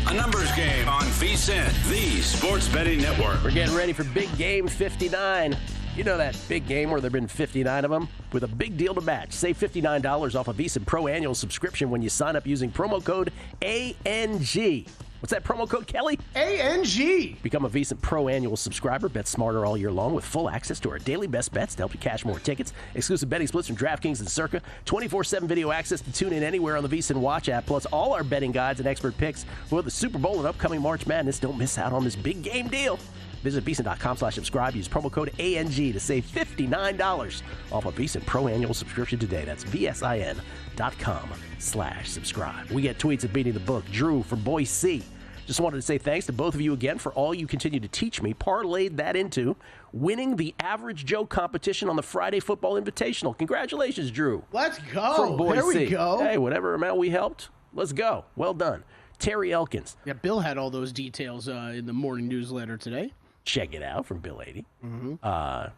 Speaker 11: A numbers game on VSiN, the sports betting network.
Speaker 4: We're getting ready for Big Game 59. You know that big game where there have been 59 of them? With a big deal to match. Save $59 off a VSiN Pro annual subscription when you sign up using promo code ANG. What's that promo code, Kelly?
Speaker 5: ANG.
Speaker 4: Become a VSiN Pro annual subscriber. Bet smarter all year long with full access to our daily best bets to help you cash more tickets. Exclusive betting splits from DraftKings and Circa. 24/7 video access to tune in anywhere on the VSiN Watch app. Plus all our betting guides and expert picks for the Super Bowl and upcoming March Madness. Don't miss out on this big game deal. Visit VSiN.com/subscribe. Use promo code ANG to save $59 off a VSiN Pro annual subscription today. That's VSIN.com/subscribe. We get tweets at Beating the Book. Drew from Boise. Just wanted to say thanks to both of you again for all you continue to teach me. Parlayed that into winning the Average Joe competition on the Friday Football Invitational. Congratulations, Drew.
Speaker 5: Let's go.
Speaker 4: From Boise.
Speaker 5: There we go.
Speaker 4: Hey, whatever amount we helped, let's go. Well done. Terry Elkins.
Speaker 5: Yeah, Bill had all those details in the morning newsletter today.
Speaker 4: Check it out from Bill 80.
Speaker 5: Mm-hmm.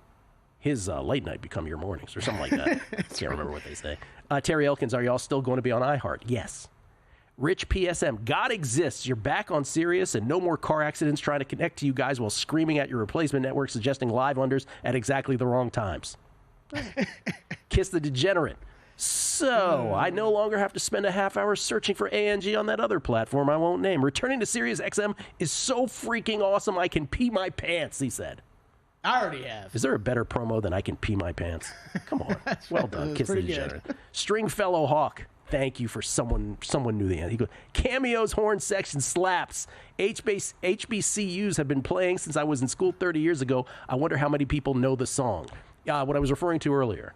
Speaker 4: His late night become your mornings or something like that. Can't remember what they say. Terry Elkins, are y'all still going to be on iHeart? Yes. Rich PSM, God exists. You're back on Sirius and no more car accidents trying to connect to you guys while screaming at your replacement network suggesting live unders at exactly the wrong times. Kiss the degenerate. So, I no longer have to spend a half hour searching for ANG on that other platform I won't name. Returning to SiriusXM is so freaking awesome I can pee my pants, he said.
Speaker 5: I already have.
Speaker 4: Is there a better promo than I can pee my pants? Come on. Well done. Kiss the degenerate. Stringfellow Hawk. Thank you for someone knew the end. He goes, Cameo's horn section slaps. HBCUs have been playing since I was in school 30 years ago. I wonder how many people know the song. What I was referring to earlier.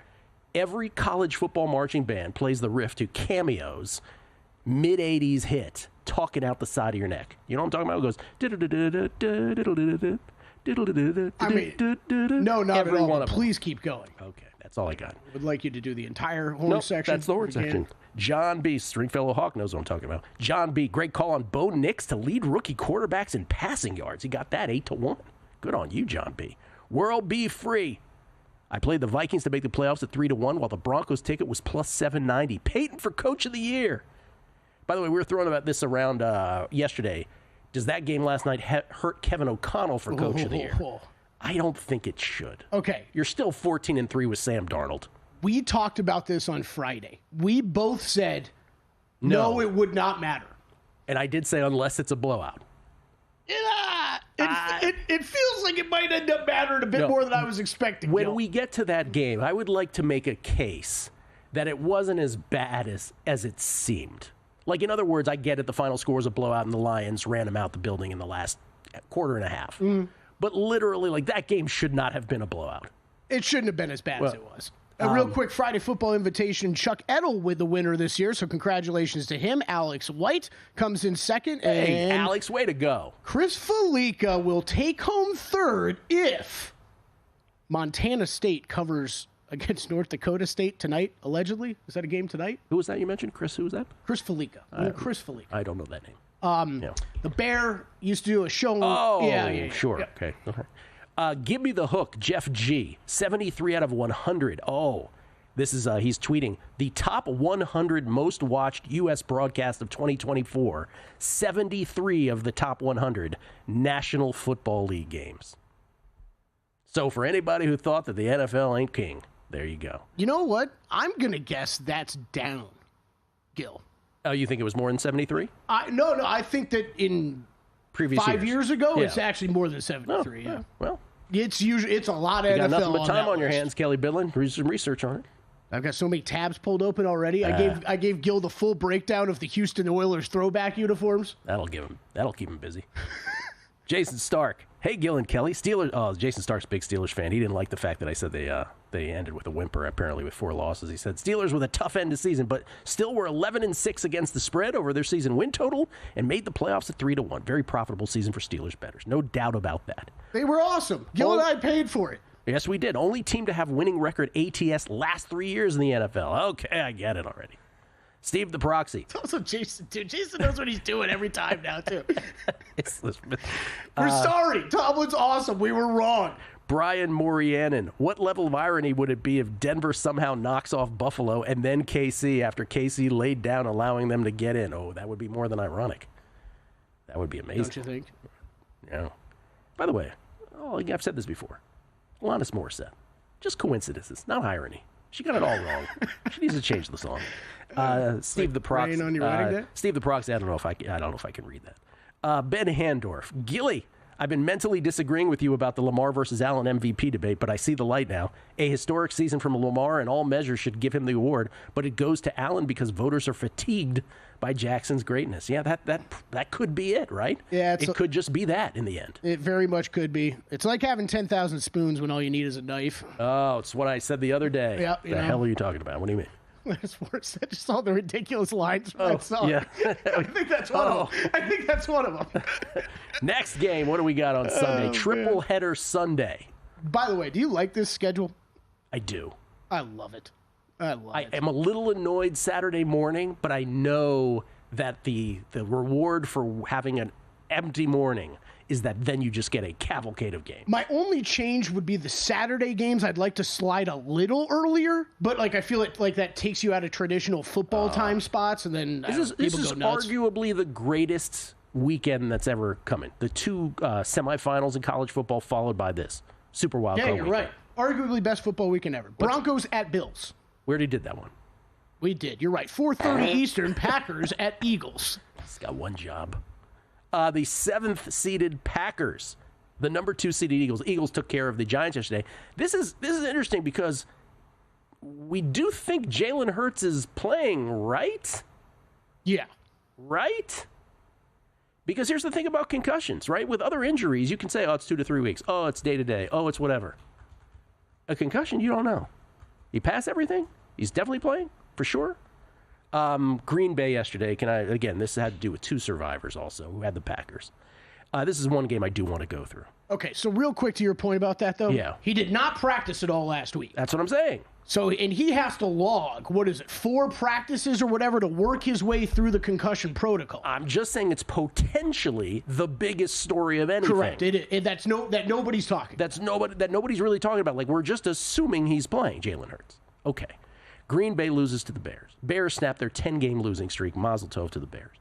Speaker 4: Every college football marching band plays the riff to Cameo's mid-'80s hit, Talking Out the Side of Your Neck. You know what I'm talking about? It goes...
Speaker 5: I mean, no, not
Speaker 4: every
Speaker 5: at all.
Speaker 4: one of them.
Speaker 5: Please keep going.
Speaker 4: Okay, that's all I got.
Speaker 5: I would like you to do the entire horn section.
Speaker 4: That's the horn section. John B. Stringfellow Hawk knows what I'm talking about. John B. Great call on Bo Nix to lead rookie quarterbacks in passing yards. He got that 8-1. Good on you, John B. World B. Free. I played the Vikings to make the playoffs at 3-1, while the Broncos ticket was plus 790. Peyton for Coach of the Year. By the way, we were throwing about this around yesterday. Does that game last night hurt Kevin O'Connell for Coach of the Year? I don't think it should.
Speaker 5: Okay.
Speaker 4: You're still 14-3 with Sam Darnold.
Speaker 5: We talked about this on Friday. We both said, no, it would not matter.
Speaker 4: And I did say unless it's a blowout.
Speaker 5: It feels like it might end up mattering a bit more than I was expecting.
Speaker 4: When we get to that game, I would like to make a case that it wasn't as bad as it seemed. Like, in other words, I get it, the final score was a blowout and the Lions ran them out the building in the last quarter and a half. But literally, like, that game should not have been a blowout.
Speaker 5: It shouldn't have been as bad as it was. A real quick Friday football invitation, Chuck Edel with the winner this year, so congratulations to him. Alex White comes in second.
Speaker 4: Hey,
Speaker 5: and
Speaker 4: Alex, way to go.
Speaker 5: Chris Felica will take home third if Montana State covers against North Dakota State tonight, allegedly. Is that a game tonight?
Speaker 4: Who was that you mentioned? Chris, who was that?
Speaker 5: Chris Felica. Chris Felica.
Speaker 4: I don't know that name.
Speaker 5: The Bear used to do a show.
Speaker 4: Oh,
Speaker 5: yeah.
Speaker 4: Sure. Yeah. Okay. Give me the hook, Jeff G. 73 out of 100. Oh, this is, he's tweeting, the top 100 most watched U.S. broadcast of 2024, 73 of the top 100 National Football League games. So for anybody who thought that the NFL ain't king, there you go.
Speaker 5: You know what? I'm going to guess that's down, Gill.
Speaker 4: Oh, you think it was more than 73?
Speaker 5: No, I think that in
Speaker 4: previous
Speaker 5: 5 years ago, it's actually more than 73.
Speaker 4: Oh, well,
Speaker 5: it's a lot of
Speaker 4: you
Speaker 5: NFL.
Speaker 4: got nothing but time on your
Speaker 5: list.
Speaker 4: hands, Kelly Bidlin. Do some research on it.
Speaker 5: I've got so many tabs pulled open already. I gave Gill the full breakdown of the Houston Oilers throwback uniforms.
Speaker 4: That'll keep him busy. Jason Stark. Hey, Gill and Kelly. Steelers. Oh, Jason Stark's a big Steelers fan. He didn't like the fact that I said they ended with a whimper, apparently with 4 losses. He said, Steelers with a tough end to season, but still were 11-6 against the spread over their season win total and made the playoffs at 3-1. Very profitable season for Steelers bettors. No doubt about that.
Speaker 5: They were awesome. Gill and I paid for it.
Speaker 4: Yes, we did. Only team to have winning record ATS last 3 years in the NFL. Okay, I get it already. Steve the Proxy.
Speaker 5: It's also Jason, too. Jason knows what he's doing every time now, too. We're sorry. Tomlin's awesome. We were wrong.
Speaker 4: Brian Morianen. What level of irony would it be if Denver somehow knocks off Buffalo and then KC after KC laid down allowing them to get in? Oh, that would be more than ironic. That would be amazing.
Speaker 5: Don't you think?
Speaker 4: Yeah. By the way, I've said this before. Alanis Morissette. Just coincidences, not irony. She got it all wrong. She needs to change the song. Steve the Prox.
Speaker 5: Rain on your wedding day?
Speaker 4: Steve the Prox. I don't know if I can read that. Ben Handorf. Gilly. I've been mentally disagreeing with you about the Lamar versus Allen MVP debate, but I see the light now. A historic season from Lamar in all measures should give him the award, but it goes to Allen because voters are fatigued by Jackson's greatness. Yeah, that could be it, right?
Speaker 5: Yeah,
Speaker 4: it could just be that in the end.
Speaker 5: It very much could be. It's like having 10,000 spoons when all you need is a knife.
Speaker 4: Oh, it's what I said the other day.
Speaker 5: Yeah,
Speaker 4: the hell are you talking about? What do you mean?
Speaker 5: Sports. I just saw the ridiculous lines from that song.
Speaker 4: Yeah.
Speaker 5: I think that's one of them. I think that's one of them.
Speaker 4: Next game, what do we got on Sunday? Triple header Sunday.
Speaker 5: By the way, do you like this schedule?
Speaker 4: I do.
Speaker 5: I love it.
Speaker 4: I am a little annoyed Saturday morning, but I know that the reward for having an empty morning is that then you just get a cavalcade of games.
Speaker 5: My only change would be the Saturday games. I'd like to slide a little earlier, but I feel like that takes you out of traditional football time spots, and then
Speaker 4: this is
Speaker 5: go nuts.
Speaker 4: Arguably the greatest weekend that's ever coming. The two semifinals in college football followed by this Super Wild Card
Speaker 5: you're
Speaker 4: weekend.
Speaker 5: right. Arguably best football weekend ever. Broncos at Bills.
Speaker 4: We already did that one.
Speaker 5: We did. You're right. 4:30 Eastern. Packers at Eagles.
Speaker 4: He's got one job. The 7th seeded Packers, the number 2 seeded Eagles. Eagles took care of the Giants yesterday. This is interesting because we do think Jalen Hurts is playing, right?
Speaker 5: Yeah.
Speaker 4: Right? Because here's the thing about concussions, right? With other injuries, you can say, oh, it's 2 to 3 weeks. Oh, it's day to day. Oh, it's whatever. A concussion, you don't know. He passed everything? He's definitely playing, for sure. Green Bay yesterday, this had to do with 2 survivors also who had the Packers. This is one game I do want to go through.
Speaker 5: Okay, so real quick to your point about that, though.
Speaker 4: Yeah.
Speaker 5: He did not practice at all last week.
Speaker 4: That's what I'm saying.
Speaker 5: So, and he has to log, 4 practices or whatever to work his way through the concussion protocol.
Speaker 4: I'm just saying it's potentially the biggest story of anything.
Speaker 5: Correct. That nobody's talking.
Speaker 4: That nobody's really talking about. Like, we're just assuming he's playing, Jalen Hurts. Okay. Green Bay loses to the Bears. Bears snap their 10-game losing streak. Mazel tov to the Bears.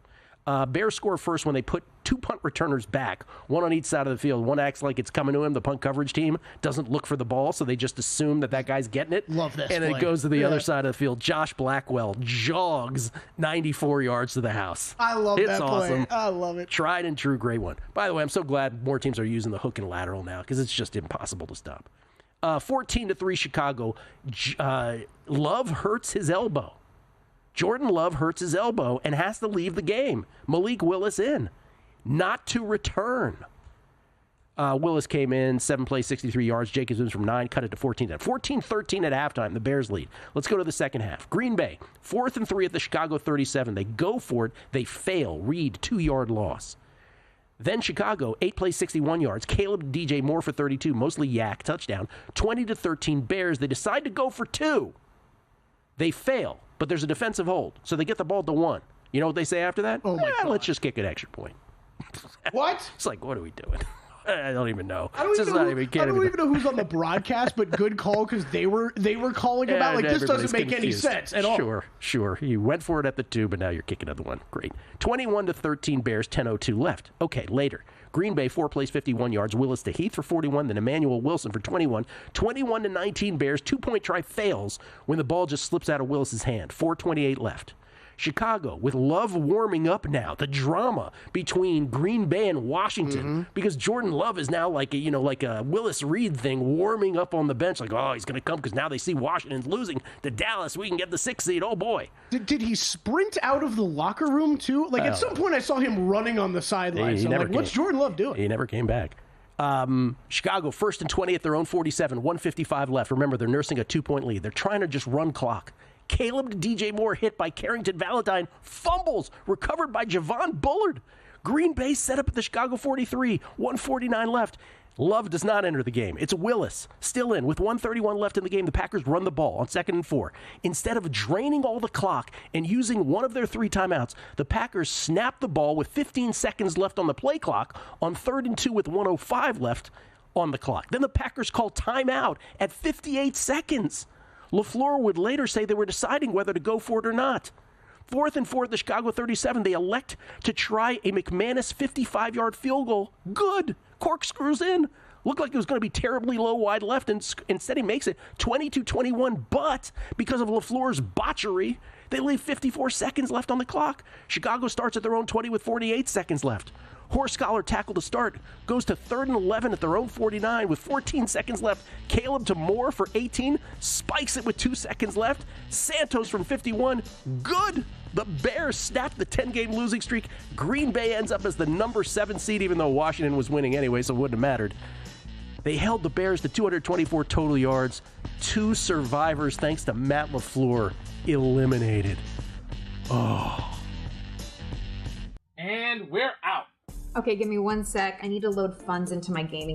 Speaker 4: Bears score first when they put 2 punt returners back, one on each side of the field. One acts like it's coming to him. The punt coverage team doesn't look for the ball, so they just assume that guy's getting it.
Speaker 5: Love this
Speaker 4: And
Speaker 5: play.
Speaker 4: it goes to the other side of the field. Josh Blackwell jogs 94 yards to the house.
Speaker 5: I love that play.
Speaker 4: Awesome.
Speaker 5: I love it.
Speaker 4: Tried and true, great one. By the way, I'm so glad more teams are using the hook and lateral now because it's just impossible to stop. 14-3 Chicago. Love hurts his elbow. Jordan Love hurts his elbow and has to leave the game. Malik Willis in. Not to return. Willis came in, 7 plays, 63 yards. Jacobs moves from 9, cut it to 14. 14-13 at halftime, the Bears lead. Let's go to the second half. Green Bay, 4th and 3 at the Chicago 37. They go for it. They fail. Reed, 2-yard loss. Then Chicago, 8 plays, 61 yards. Caleb DJ Moore for 32, mostly yak, touchdown. 20-13 Bears. They decide to go for 2. They fail, but there's a defensive hold, so they get the ball to 1. You know what they say after that?
Speaker 5: Oh, my God.
Speaker 4: Let's just kick an extra point.
Speaker 5: What?
Speaker 4: It's like, what are we doing? I don't even know.
Speaker 5: I don't even know who's on the broadcast, but good call because they were calling about this doesn't make any sense at all.
Speaker 4: Sure. You went for it at the 2, but now you're kicking at the 1. Great. 21-13 Bears, 10:02 left. Okay, later. Green Bay, 4 plays, 51 yards. Willis to Heath for 41, then Emmanuel Wilson for 21. 21-19 Bears, 2-point try fails when the ball just slips out of Willis's hand. 4:28 left. Chicago, with Love warming up now, the drama between Green Bay and Washington, because Jordan Love is now like a Willis Reed thing, warming up on the bench, like, oh, he's going to come because now they see Washington's losing to Dallas. We can get the 6th seed. Oh, boy.
Speaker 5: Did he sprint out of the locker room, too? Like, at some point I saw him running on the sidelines. What's Jordan Love doing?
Speaker 4: He never came back. Chicago, 1st and 20 at their own 47, 1:55 left. Remember, they're nursing a 2-point lead. They're trying to just run clock. Caleb to DJ Moore hit by Carrington Valentine. Fumbles recovered by Javon Bullard. Green Bay set up at the Chicago 43. 1:49 left. Love does not enter the game. It's Willis still in. With 1:31 left in the game, the Packers run the ball on 2nd and 4. Instead of draining all the clock and using one of their 3 timeouts, the Packers snap the ball with 15 seconds left on the play clock on 3rd and 2 with 1:05 left on the clock. Then the Packers call timeout at 58 seconds. LaFleur would later say they were deciding whether to go for it or not. 4th and 4 at the Chicago 37. They elect to try a McManus 55-yard field goal. Good. Corkscrews in. Looked like it was going to be terribly low wide left, and instead he makes it 22-21. But because of LaFleur's botchery, they leave 54 seconds left on the clock. Chicago starts at their own 20 with 48 seconds left. Horschauer tackle to start, goes to 3rd and 11 at their own 49 with 14 seconds left. Caleb to Moore for 18, spikes it with 2 seconds left. Santos from 51, good. The Bears snapped the 10-game losing streak. Green Bay ends up as the number 7 seed, even though Washington was winning anyway, so it wouldn't have mattered. They held the Bears to 224 total yards. 2 survivors, thanks to Matt LaFleur, eliminated. Oh.
Speaker 14: And we're out.
Speaker 15: Okay, give me 1 sec. I need to load funds into my gaming